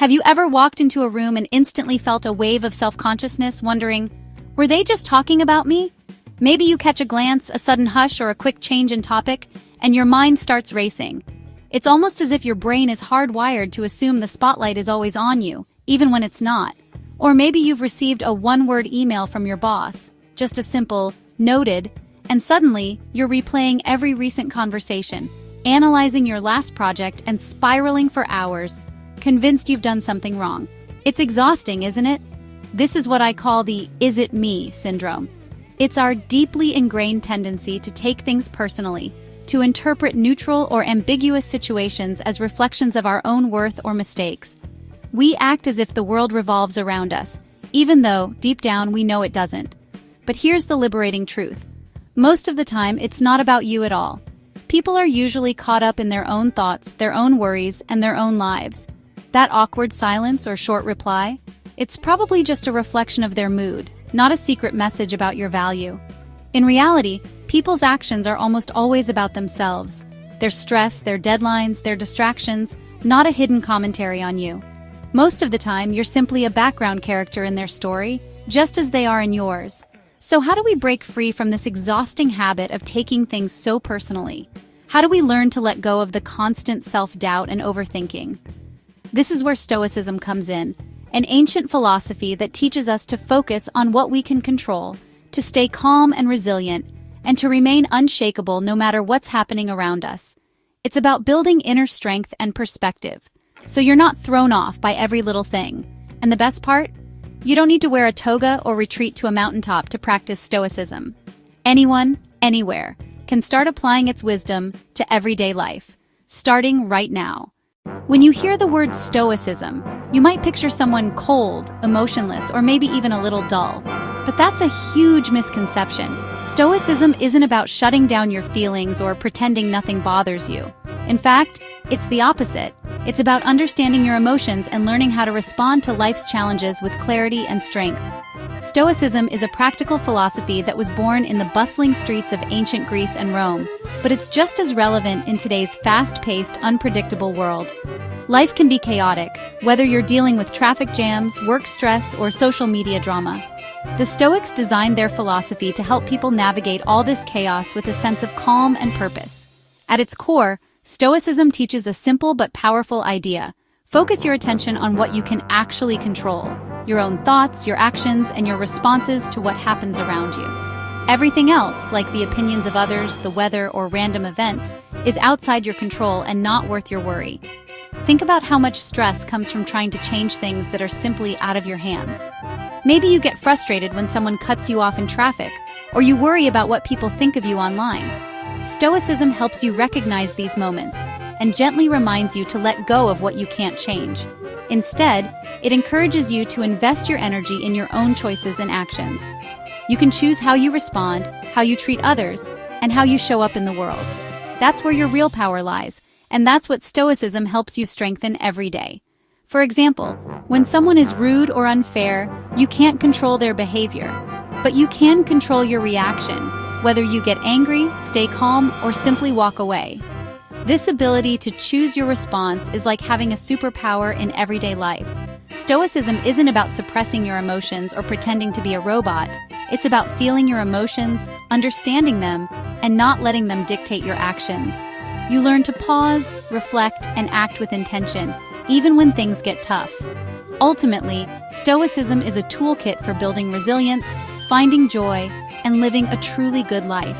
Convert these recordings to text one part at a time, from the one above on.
Have you ever walked into a room and instantly felt a wave of self-consciousness, wondering, were they just talking about me? Maybe you catch a glance, a sudden hush, or a quick change in topic, and your mind starts racing. It's almost as if your brain is hardwired to assume the spotlight is always on you, even when it's not. Or maybe you've received a one-word email from your boss, just a simple, noted, and suddenly you're replaying every recent conversation, analyzing your last project and spiraling for hours, convinced you've done something wrong. It's exhausting, isn't it? This is what I call the "is it me" syndrome. It's our deeply ingrained tendency to take things personally, to interpret neutral or ambiguous situations as reflections of our own worth or mistakes. We act as if the world revolves around us, even though, deep down, we know it doesn't. But here's the liberating truth. Most of the time, it's not about you at all. People are usually caught up in their own thoughts, their own worries, and their own lives. That awkward silence or short reply? It's probably just a reflection of their mood, not a secret message about your value. In reality, people's actions are almost always about themselves. Their stress, their deadlines, their distractions, not a hidden commentary on you. Most of the time, you're simply a background character in their story, just as they are in yours. So how do we break free from this exhausting habit of taking things so personally? How do we learn to let go of the constant self-doubt and overthinking? This is where Stoicism comes in, an ancient philosophy that teaches us to focus on what we can control, to stay calm and resilient, and to remain unshakable no matter what's happening around us. It's about building inner strength and perspective, so you're not thrown off by every little thing. And the best part? You don't need to wear a toga or retreat to a mountaintop to practice Stoicism. Anyone, anywhere, can start applying its wisdom to everyday life, starting right now. When you hear the word Stoicism, you might picture someone cold, emotionless, or maybe even a little dull. But that's a huge misconception. Stoicism isn't about shutting down your feelings or pretending nothing bothers you. In fact, it's the opposite. It's about understanding your emotions and learning how to respond to life's challenges with clarity and strength. Stoicism is a practical philosophy that was born in the bustling streets of ancient Greece and Rome, but it's just as relevant in today's fast-paced, unpredictable world. Life can be chaotic, whether you're dealing with traffic jams, work stress, or social media drama. The Stoics designed their philosophy to help people navigate all this chaos with a sense of calm and purpose. At its core, Stoicism teaches a simple but powerful idea. Focus your attention on what you can actually control, your own thoughts, your actions, and your responses to what happens around you. Everything else, like the opinions of others, the weather, or random events, is outside your control and not worth your worry. Think about how much stress comes from trying to change things that are simply out of your hands. Maybe you get frustrated when someone cuts you off in traffic, or you worry about what people think of you online. Stoicism helps you recognize these moments and gently reminds you to let go of what you can't change. Instead, it encourages you to invest your energy in your own choices and actions. You can choose how you respond, how you treat others, and how you show up in the world. That's where your real power lies, and that's what Stoicism helps you strengthen every day. For example, when someone is rude or unfair, you can't control their behavior, but you can control your reaction, whether you get angry, stay calm, or simply walk away. This ability to choose your response is like having a superpower in everyday life. Stoicism isn't about suppressing your emotions or pretending to be a robot. It's about feeling your emotions, understanding them, and not letting them dictate your actions. You learn to pause, reflect, and act with intention, even when things get tough. Ultimately, Stoicism is a toolkit for building resilience, finding joy, and living a truly good life.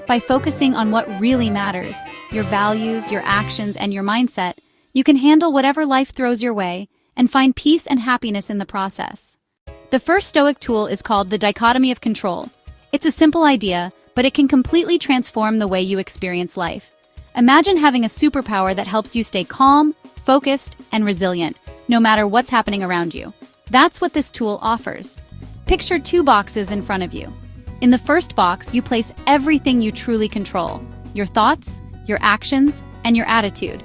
By focusing on what really matters, your values, your actions, and your mindset, you can handle whatever life throws your way and find peace and happiness in the process. The first Stoic tool is called the dichotomy of control. It's a simple idea, but it can completely transform the way you experience life. Imagine having a superpower that helps you stay calm, focused, and resilient, no matter what's happening around you. That's what this tool offers. Picture two boxes in front of you. In the first box, you place everything you truly control: your thoughts, your actions, and your attitude.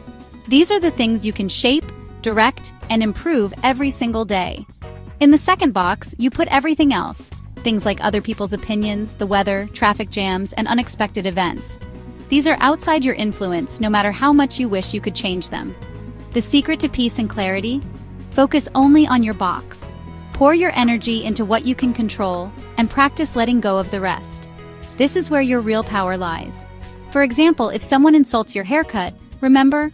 These are the things you can shape, direct, and improve every single day. In the second box, you put everything else, things like other people's opinions, the weather, traffic jams, and unexpected events. These are outside your influence, no matter how much you wish you could change them. The secret to peace and clarity? Focus only on your box. Pour your energy into what you can control and practice letting go of the rest. This is where your real power lies. For example, if someone insults your haircut, remember,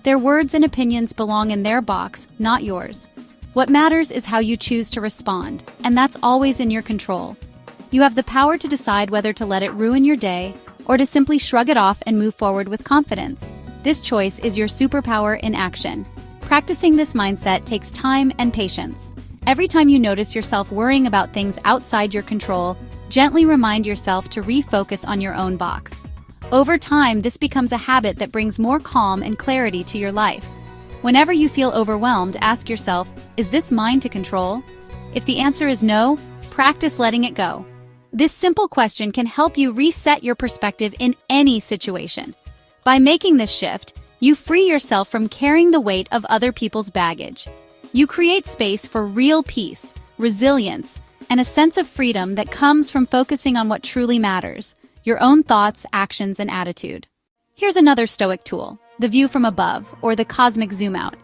their words and opinions belong in their box, not yours. What matters is how you choose to respond, and that's always in your control. You have the power to decide whether to let it ruin your day or to simply shrug it off and move forward with confidence. This choice is your superpower in action. Practicing this mindset takes time and patience. Every time you notice yourself worrying about things outside your control, gently remind yourself to refocus on your own box. Over time, this becomes a habit that brings more calm and clarity to your life. Whenever you feel overwhelmed, ask yourself, is this mine to control? If the answer is no, practice letting it go. This simple question can help you reset your perspective in any situation. By making this shift, you free yourself from carrying the weight of other people's baggage. You create space for real peace, resilience, and a sense of freedom that comes from focusing on what truly matters, your own thoughts, actions, and attitude. Here's another Stoic tool, the view from above, or the cosmic zoom out.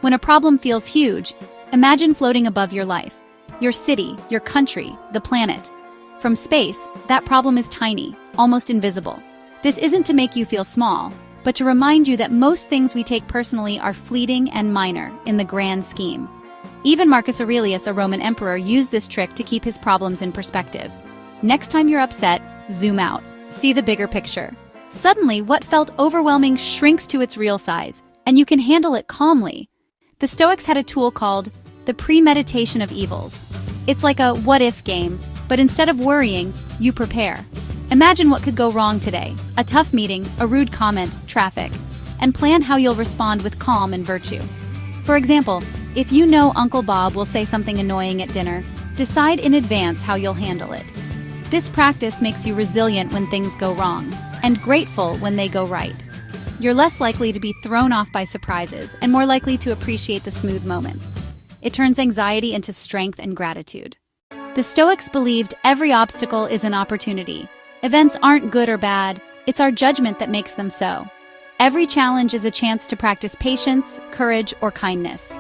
When a problem feels huge, imagine floating above your life, your city, your country, the planet. From space, that problem is tiny, almost invisible. This isn't to make you feel small, but to remind you that most things we take personally are fleeting and minor in the grand scheme. Even Marcus Aurelius, a Roman emperor, used this trick to keep his problems in perspective. Next time you're upset, zoom out. See the bigger picture. Suddenly, what felt overwhelming shrinks to its real size, and you can handle it calmly. The Stoics had a tool called the premeditation of evils. It's like a what-if game, but instead of worrying, you prepare. Imagine what could go wrong today, a tough meeting, a rude comment, traffic, and plan how you'll respond with calm and virtue. For example, if you know Uncle Bob will say something annoying at dinner, decide in advance how you'll handle it. This practice makes you resilient when things go wrong, and grateful when they go right. You're less likely to be thrown off by surprises and more likely to appreciate the smooth moments. It turns anxiety into strength and gratitude. The Stoics believed every obstacle is an opportunity. Events aren't good or bad, it's our judgment that makes them so. Every challenge is a chance to practice patience, courage, or kindness.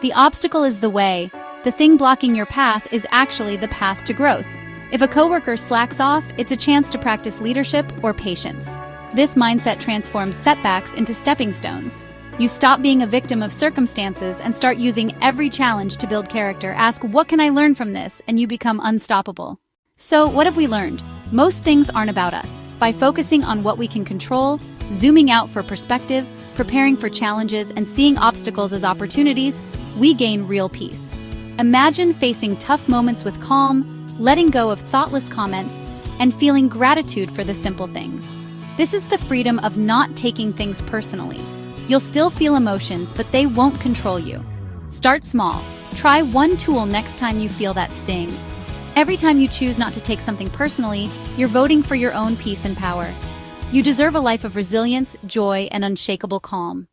The obstacle is the way. The thing blocking your path is actually the path to growth. If a coworker slacks off, it's a chance to practice leadership or patience. This mindset transforms setbacks into stepping stones. You stop being a victim of circumstances and start using every challenge to build character. Ask, what can I learn from this? And you become unstoppable. So, what have we learned? Most things aren't about us. By focusing on what we can control, zooming out for perspective, preparing for challenges, and seeing obstacles as opportunities, we gain real peace. Imagine facing tough moments with calm, letting go of thoughtless comments, and feeling gratitude for the simple things. This is the freedom of not taking things personally. You'll still feel emotions, but they won't control you. Start small. Try one tool next time you feel that sting. Every time you choose not to take something personally, you're voting for your own peace and power. You deserve a life of resilience, joy, and unshakable calm.